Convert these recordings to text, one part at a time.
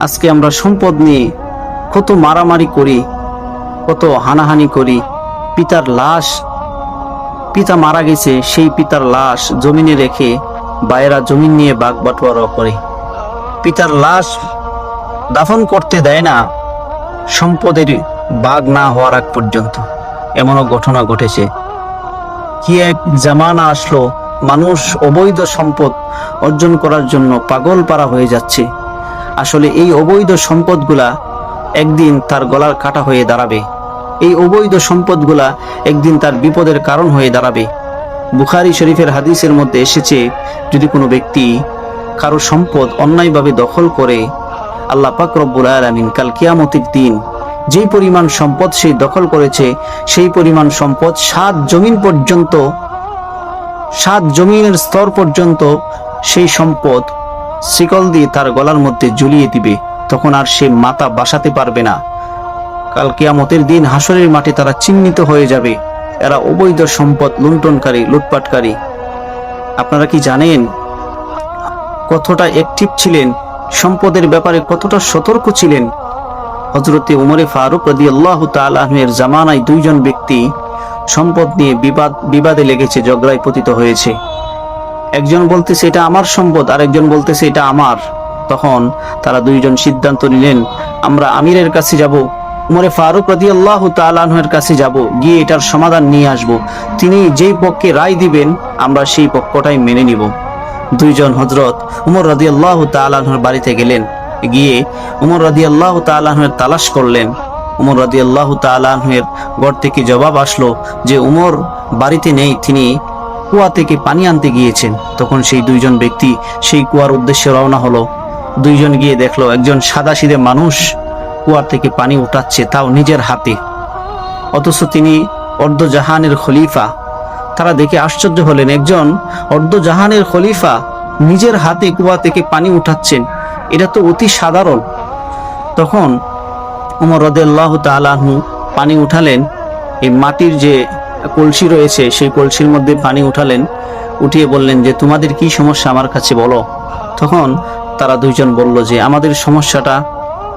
আজকে আমরা সম্পদ নিয়ে কত মারামারি করি, কত হানাহানি করি। পিতার লাশ, পিতা মারা গেছে, সেই পিতার লাশ জমিনে রেখে ভাইয়েরা জমিন নিয়ে বাগ বাটোয়ারা করে। পিতার লাশ দাফন করতে দেয় না সম্পদের ভাগ না হওয়ার আগ পর্যন্ত। এমনও ঘটনা ঘটেছে। কি এক জামানা আসলো, মানুষ অবৈধ সম্পদ অর্জন করার জন্য পাগল পারা হয়ে যাচ্ছে। আসলে এই অবৈধ সম্পদগুলা একদিন তার গলার কাটা হয়ে দাঁড়াবে। এই অবৈধ সম্পদগুলা একদিন তার বিপদের কারণ হয়ে দাঁড়াবে। বুখারী শরীফের হাদিসের মধ্যে এসেছে, যদি কোনো ব্যক্তি কারো সম্পদ অন্যায়ভাবে দখল করে, আল্লাহ পাক রব্বুল আলামিন কাল কিয়ামতের দিন যেই পরিমাণ সম্পদ সে দখল করেছে, সেই পরিমাণ সম্পদ 7 জমিনের স্তর পর্যন্ত সেই সম্পদ শিকল দিয়ে তার গলার মধ্যে ঝুলিয়ে দিবে। তখন আর সে মাথা বাসাতে পারবে না। কাল কিয়ামতের দিন হাসরের মাঠে তারা চিহ্নিত হয়ে যাবে, এরা অবৈধ সম্পদ লুণ্ঠনকারী, লুটপাটকারী। আপনারা কি জানেন কতটা অ্যাক্টিভ ছিলেন, সম্পদের ব্যাপারে কতটা সতর্ক ছিলেন? হযরতে উমরে ফারুক রাদিয়াল্লাহু তাআলা আনহু-এর জামানায় 2 জন ব্যক্তি সম্পদ নিয়ে বিবাদে লেগেছে, ঝগড়ায় পতিত হয়েছে। একজন বলতেছে এটা আমার সম্পদ, আর একজন বলতেছে এটা আমার। তখন তারা 2 জন সিদ্ধান্ত নিলেন, আমরা আমিরের কাছে যাব, উমরে ফারুক রাদিয়াল্লাহু তাআলা আনহু-এর কাছে যাব, গিয়ে এটার সমাধান নিয়ে আসব। তিনি যেই পক্ষে রায় দিবেন আমরা সেই পক্ষটাই মেনে নিব। 2 জন হযরত উমর রাদিয়াল্লাহু তাআলা আনহুর বাড়িতে গেলেন। গিয়ে উমর রাদিয়াল্লাহু তাআলা আনহুর তালাশ করলেন। উমর রাদিয়াল্লাহু তাআলা আনহুর ঘর থেকে জবাব আসলো যে উমর বাড়িতে নেই, তিনি কুয়া থেকে পানি আনতে গিয়েছেন। তখন সেই 2 জন ব্যক্তি সেই কুয়ার উদ্দেশ্যে রওনা হলো। 2 জন গিয়ে দেখলো একজন সাদাসিধে মানুষ কুয়ার থেকে পানি উঠাচ্ছে, তাও নিজের হাতে, অথচ তিনি অর্ধজাহানের খলিফা। তারা দেখে আশ্চর্য হলেন, একজন অর্ধজাহানের খলিফা নিজের হাতে কুয়া থেকে পানি উঠাচ্ছেন, এটা তো অতি সাধারণ। তখন উমর রাদিয়াল্লাহু তাআলা আনহু পানি উঠালেন, এই মাটির যে কলসি রয়েছে সেই কলসির মধ্যে পানি উঠালেন, উঠিয়ে বললেন যে তোমাদের কি সমস্যা আমার কাছে বলো। তখন তারা 2 জন বলল যে আমাদের সমস্যাটা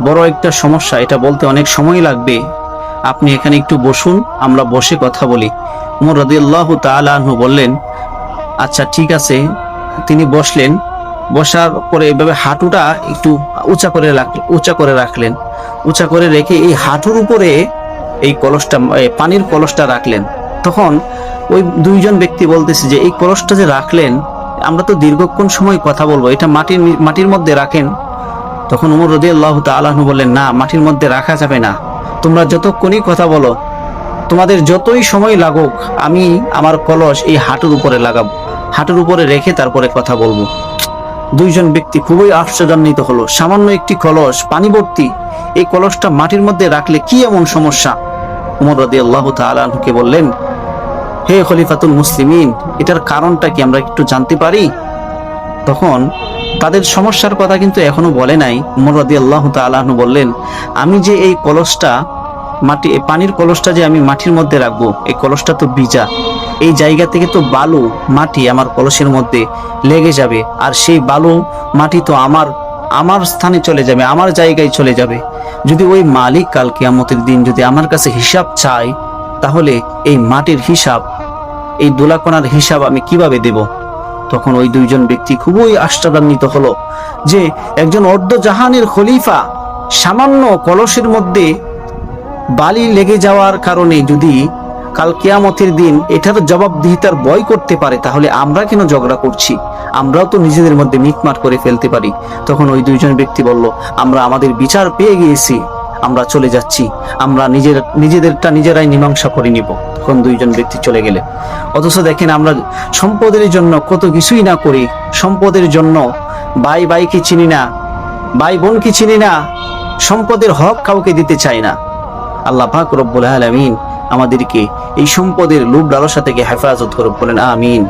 বড় একটা সমস্যা, এটা বলতে অনেক সময় লাগবে, আপনি এখানে একটু বসুন, আমরা বসে কথা বলি। উমর রাদিয়াল্লাহু তাআলা আনহু বললেন আচ্ছা ঠিক আছে। তিনি বসলেন। বসার পরে এভাবে হাঁটুটা একটু উঁচা করে রাখলেন। উঁচা করে রেখে এই হাঁটুর উপরে এই কলসটা, পানির কলসটা রাখলেন। তখন ওই 2 জন ব্যক্তি বলতেছে যে এই কলসটা যে রাখলেন, আমরা তো দীর্ঘক্ষণ সময় কথা বলবো, এটা মাটির মধ্যে রাখেন। তখন উমর রাদিয়াল্লাহু তাআলা আনহু বললেন না, মাটির মধ্যে রাখা যাবে না, তোমরা যতক্ষণই কথা বলো, তোমাদের যতই সময় লাগুক, আমি আমার কলস এই হাঁটুর উপরে লাগাবো, হাঁটুর উপরে রেখে তারপরে কথা বলবো। 2 জন ব্যক্তি খুবই আশ্চর্যান্বিত হলো, সামান্য একটি কলস পানি ভর্তি, এই কলসটা মাটির মধ্যে রাখলে কি এমন সমস্যা? উমর রাদিয়াল্লাহু তাআলা আনহুকে বললেন, হে খলিফাতুল মুসলিমিন, এটার কারণটা কি আমরা একটু জানতে পারি? তখন তাদের সমস্যার কথা কিন্তু এখনো বলে নাই। উমর রাদিয়াল্লাহু তাআলা আনহু বললেন, আমি যে এই কলসটা পানির কলসটা যে আমি মাটির মধ্যে রাখবো, এই কলসটা তো ভিজা, এই জায়গা থেকে তো বালু মাটি আমার কলসের মধ্যে লেগে যাবে, আর সেই বালু মাটি তো আমার স্থানে চলে যাবে, আমার জায়গায় চলে যাবে। যদি ওই মালিক কাল কিয়ামতের দিন যদি আমার কাছে হিসাব চায়, তাহলে এই মাটির হিসাব, এই দোলাকণার হিসাব আমি কিভাবে দেব? তখন ওই 2 জন ব্যক্তি খুবই আশ্চর্যান্বিত হলো যে একজন অর্ধজাহানের খলিফা সামান্য কলসের মধ্যে বালি লেগে যাওয়ার কারণে যদি কাল কিয়ামতের দিন এটার জবাবদিহিতার ভয় করতে পারে, তাহলে আমরা কেন ঝগড়া করছি? আমরাও তো নিজেদের মধ্যে মিটমাট করে ফেলতে পারি। তখন ওই 2 জন ব্যক্তি বলল, আমরা আমাদের বিচার পেয়ে গিয়েছি, আমরা চলে যাচ্ছি, আমরা নিজেদেরটা নিজেরাই মীমাংসা করে নিব। তখন 2 জন ব্যক্তি চলে গেলেন। অথচ দেখেন আমরা সম্পদের জন্য কত কিছুই না করি, সম্পদের জন্য ভাই ভাইকে চিনি না, ভাই বোনকে চিনি না, সম্পদের হক কাউকে দিতে চাই না। আল্লাহ পাক রব্বুল আলামিন আমাদেরকে এই সম্পদের লোভ লালসা থেকে হেফাজত করুক, বলেন আমিন।